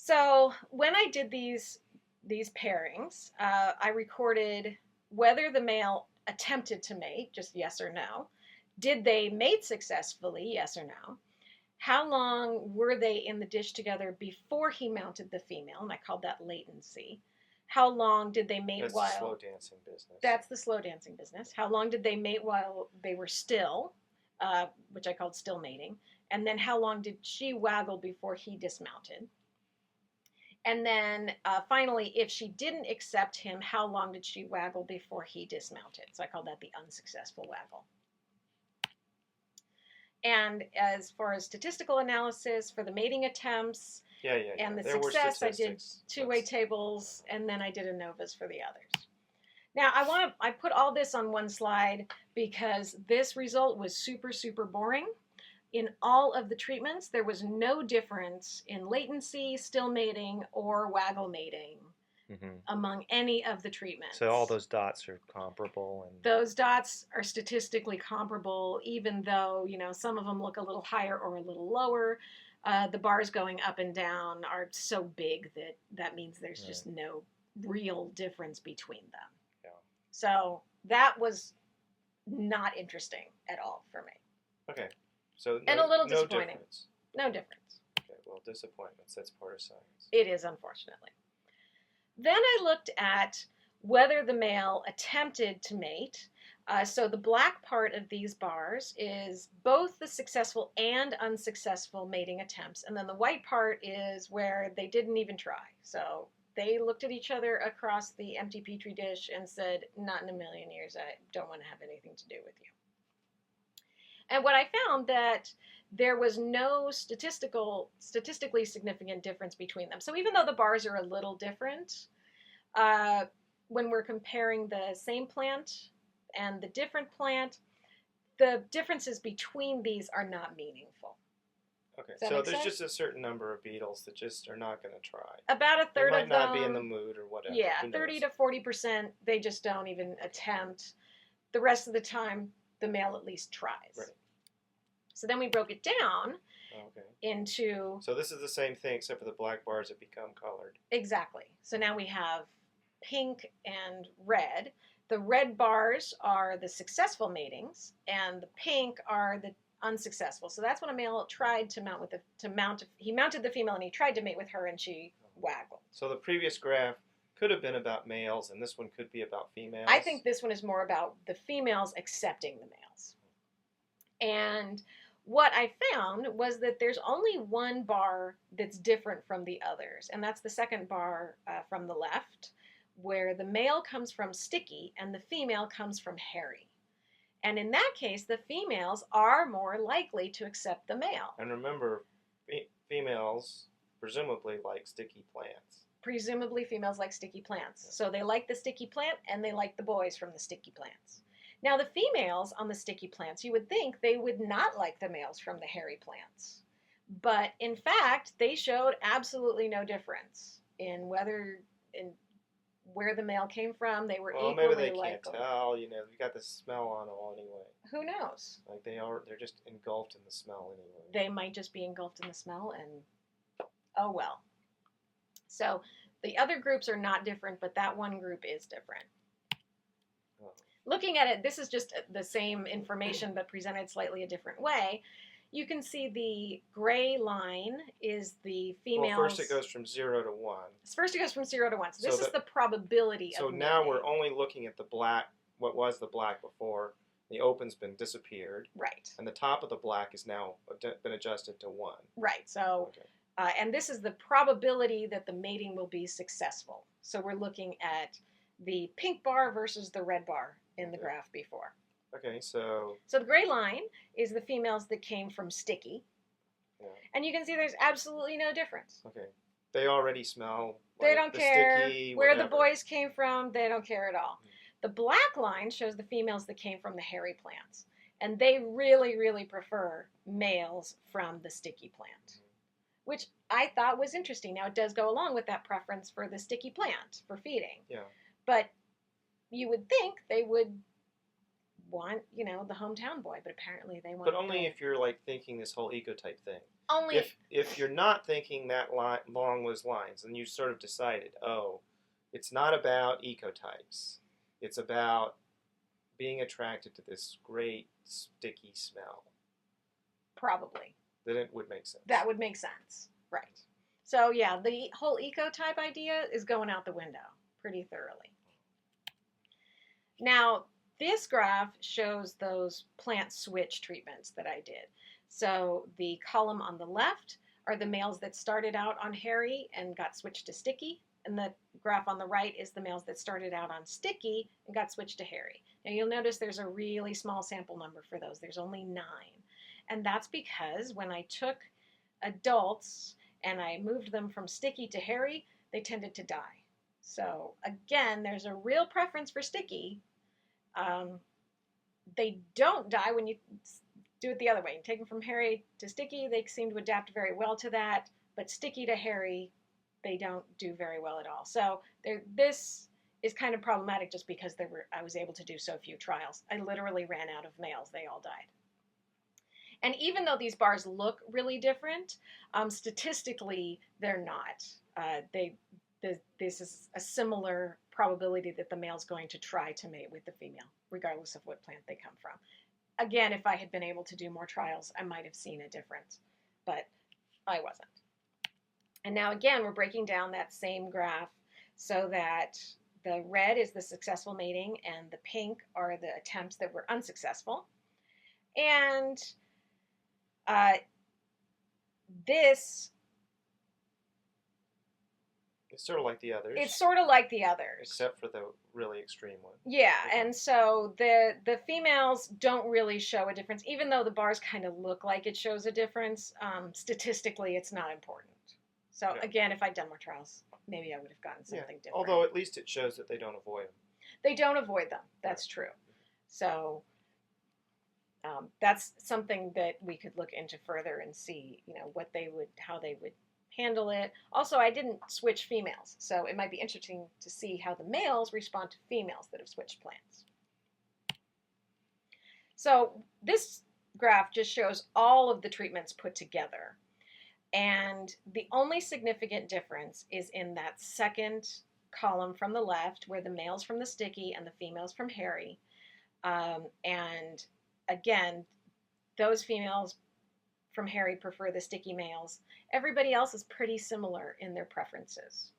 So when I did these pairings, I recorded whether the male attempted to mate, just yes or no. Did they mate successfully, yes or no? How long were they in the dish together before he mounted the female? And I called that latency. How long did they mate That's the while? slow dancing business. That's the slow dancing business. How long did they mate while they were still, which I called still mating? And then how long did she waggle before he dismounted? And then finally, if she didn't accept him, how long did she waggle before he dismounted? So I called that the unsuccessful waggle. And as far as statistical analysis for the mating attempts and the There success, I did two-way tables, and then I did ANOVAs for the others. Now I put all this on one slide because this result was super, super boring. In all of the treatments, there was no difference in latency, still mating, or waggle mating among any of the treatments. So all those dots are comparable, and those dots are statistically comparable, even though some of them look a little higher or a little lower. The bars going up and down are so big that means there's just no real difference between them. Yeah. So that was not interesting at all for me. Okay. So and a little disappointing. Difference. No difference. Okay, well, disappointments, that's part of science. It is, unfortunately. Then I looked at whether the male attempted to mate. So the black part of these bars is both the successful and unsuccessful mating attempts. And then the white part is where they didn't even try. So they looked at each other across the empty petri dish and said, not in a million years, I don't want to have anything to do with you. And what I found that there was no statistically significant difference between them. So even though the bars are a little different, when we're comparing the same plant and the different plant, the differences between these are not meaningful. Okay, so there's just a certain number of beetles that just are not going to try. About a third of them might not be in the mood or whatever. Yeah, 30 to 40%, they just don't even attempt. The rest of the time, the male at least tries. Right. So then we broke it down into... So this is the same thing, except for the black bars have become colored. Exactly. So now we have pink and red. The red bars are the successful matings, and the pink are the unsuccessful. So that's when a male tried to mount he mounted the female and he tried to mate with her and she waggled. So the previous graph could have been about males and this one could be about females. I think this one is more about the females accepting the males. And what I found was that there's only one bar that's different from the others, and that's the second bar from the left, where the male comes from sticky and the female comes from hairy. And in that case, the females are more likely to accept the male. And remember, females presumably like sticky plants. Presumably females like sticky plants. Yeah. So they like the sticky plant and they like the boys from the sticky plants. Now the females on the sticky plants, you would think they would not like the males from the hairy plants. But in fact, they showed absolutely no difference in where the male came from. They were equally maybe they likely. Can't tell, you got the smell on them anyway. Who knows? Like they're just engulfed in the smell anyway. They might just be engulfed in the smell, and oh well. So the other groups are not different, but that one group is different. Oh. Looking at it, this is just the same information but presented slightly a different way. You can see the gray line is the females. Well, first it goes from 0 to 1. First it goes from 0 to 1. So this is the probability of mating. So now we're only looking at the black, what was the black before. The open's been disappeared. Right. And the top of the black is now been adjusted to 1. Right. So, and this is the probability that the mating will be successful. So we're looking at the pink bar versus the red bar in the graph before. Okay, so the gray line is the females that came from sticky. Yeah. And you can see there's absolutely no difference. Okay. They already smell like they don't care sticky, where the boys came from. They don't care at all. The black line shows the females that came from the hairy plants. And they really, really prefer males from the sticky plant, which I thought was interesting. Now, it does go along with that preference for the sticky plant for feeding. Yeah. But you would think they would want, the hometown boy, but apparently they want. But only if you're like thinking this whole ecotype thing. Only, If you're not thinking that along those lines, and you sort of decided, oh, it's not about ecotypes. It's about being attracted to this great sticky smell. probably. Then it would make sense. That would make sense. Right. So, yeah, the whole ecotype idea is going out the window pretty thoroughly. Now, this graph shows those plant switch treatments that I did. So the column on the left are the males that started out on hairy and got switched to sticky. And the graph on the right is the males that started out on sticky and got switched to hairy. Now you'll notice there's a really small sample number for those. There's only 9. And that's because when I took adults and I moved them from sticky to hairy, they tended to die. So again, there's a real preference for sticky. They don't die when you do it the other way. You take them from hairy to sticky, they seem to adapt very well to that, but sticky to hairy, they don't do very well at all. So this is kind of problematic just because I was able to do so few trials. I literally ran out of males. They all died. And even though these bars look really different, statistically, they're not. This is a similar probability that the male's going to try to mate with the female, regardless of what plant they come from. Again, if I had been able to do more trials, I might have seen a difference, but I wasn't. And now again, we're breaking down that same graph so that the red is the successful mating and the pink are the attempts that were unsuccessful. And this... It's sort of like the others. It's sort of like the others. Except for the really extreme one. Yeah, and so the females don't really show a difference. Even though the bars kind of look like it shows a difference, statistically it's not important. So Yeah. Again, if I'd done more trials, maybe I would have gotten something different. Although at least it shows that they don't avoid them. They don't avoid them. That's true. So that's something that we could look into further and see, how they would handle it. Also, I didn't switch females, so it might be interesting to see how the males respond to females that have switched plants. So this graph just shows all of the treatments put together. And the only significant difference is in that second column from the left, where the males from the sticky and the females from hairy. And again, those females from hairy prefer the sticky males. Everybody else is pretty similar in their preferences.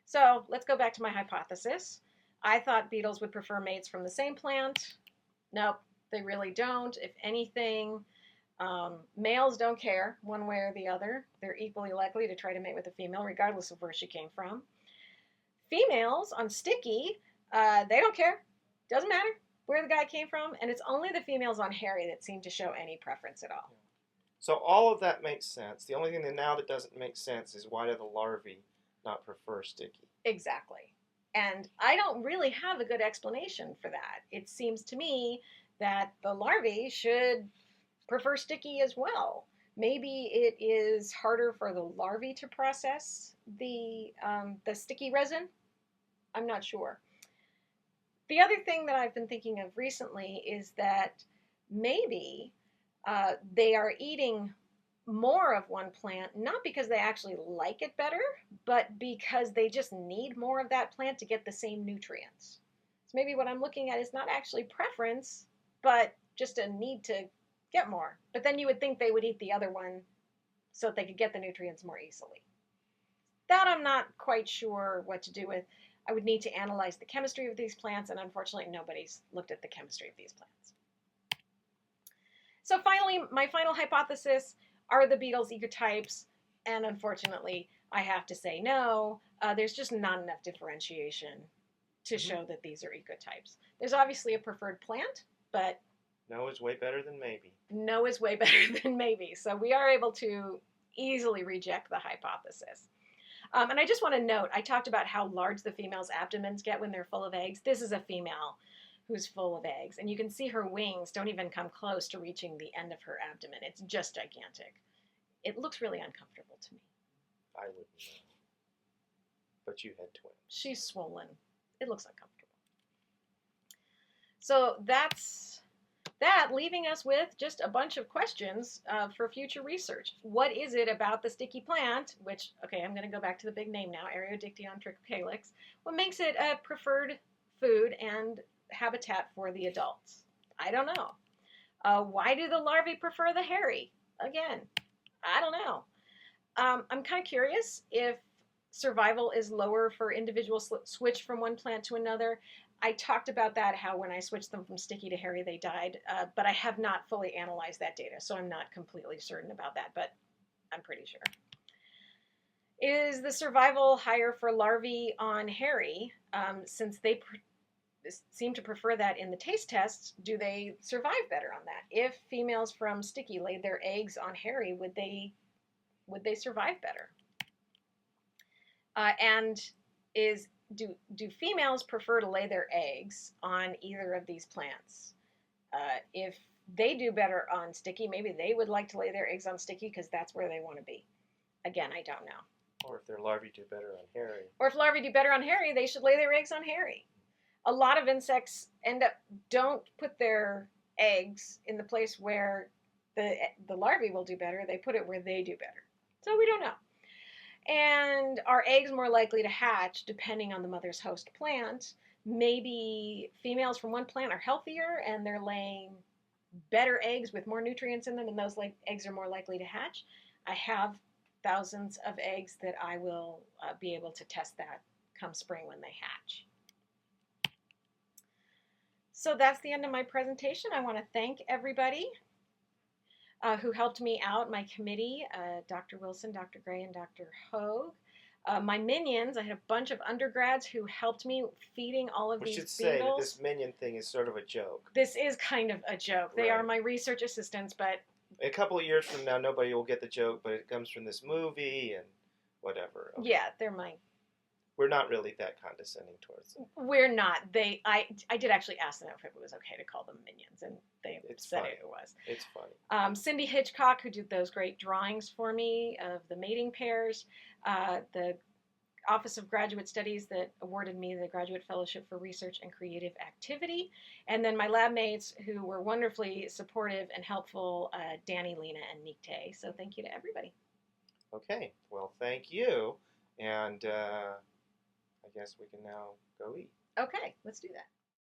So let's go back to my hypothesis. I thought beetles would prefer mates from the same plant. Nope, they really don't. If anything, males don't care one way or the other. They're equally likely to try to mate with a female, regardless of where she came from. Females on sticky, they don't care. Doesn't matter where the guy came from, and it's only the females on hairy that seem to show any preference at all. So all of that makes sense. The only thing that doesn't make sense is why do the larvae not prefer sticky? Exactly. And I don't really have a good explanation for that. It seems to me that the larvae should prefer sticky as well. Maybe it is harder for the larvae to process the sticky resin. I'm not sure. The other thing that I've been thinking of recently is that maybe they are eating more of one plant, not because they actually like it better, but because they just need more of that plant to get the same nutrients. So maybe what I'm looking at is not actually preference, but just a need to get more. But then you would think they would eat the other one so that they could get the nutrients more easily. That I'm not quite sure what to do with. I would need to analyze the chemistry of these plants, and unfortunately nobody's looked at the chemistry of these plants. So finally, my final hypothesis, are the beetles ecotypes? And unfortunately, I have to say no. There's just not enough differentiation to show that these are ecotypes. There's obviously a preferred plant, but no is way better than maybe. No is way better than maybe. So we are able to easily reject the hypothesis. And I just want to note, I talked about how large the female's abdomens get when they're full of eggs. This is a female who's full of eggs. And you can see her wings don't even come close to reaching the end of her abdomen. It's just gigantic. It looks really uncomfortable to me. I wouldn't know. But you had twins. She's swollen. It looks uncomfortable. So that's that leaving us with just a bunch of questions for future research. What is it about the sticky plant, which, okay, I'm going to go back to the big name now, Ariodictyon trichocalyx, what makes it a preferred food and habitat for the adults? I don't know. Why do the larvae prefer the hairy? Again, I don't know. I'm kind of curious if survival is lower for individuals switch from one plant to another. I talked about that, how when I switched them from sticky to hairy, they died, but I have not fully analyzed that data, so I'm not completely certain about that, but I'm pretty sure. Is the survival higher for larvae on hairy? Since they seem to prefer that in the taste tests, do they survive better on that? If females from sticky laid their eggs on hairy, would they survive better? And do females prefer to lay their eggs on either of these plants? If they do better on sticky, maybe they would like to lay their eggs on sticky because that's where they want to be. Again, I don't know. Or if their larvae do better on hairy. Or if larvae do better on hairy, they should lay their eggs on hairy. A lot of insects don't put their eggs in the place where the larvae will do better. They put it where they do better. So we don't know. And are eggs more likely to hatch depending on the mother's host plant? Maybe females from one plant are healthier and they're laying better eggs with more nutrients in them, and those eggs are more likely to hatch. I have thousands of eggs that I will be able to test that come spring when they hatch. So that's the end of my presentation. I want to thank everybody who helped me out, my committee, Dr. Wilson, Dr. Gray, and Dr. Hogue. My minions, I had a bunch of undergrads who helped me feeding all of these beetles. We should say that this minion thing is sort of a joke. This is kind of a joke. They are my research assistants, but... A couple of years from now, nobody will get the joke, but it comes from this movie and whatever. Okay. Yeah, they're my... We're not really that condescending towards them. We're not. I did actually ask them if it was okay to call them minions, and they said it was. It's funny. Cindy Hitchcock, who did those great drawings for me of the mating pairs, the Office of Graduate Studies that awarded me the Graduate Fellowship for Research and Creative Activity, and then my lab mates who were wonderfully supportive and helpful, Danny, Lena, and Nikte. So thank you to everybody. Okay. Well, thank you. And... I guess we can now go eat. Okay, let's do that.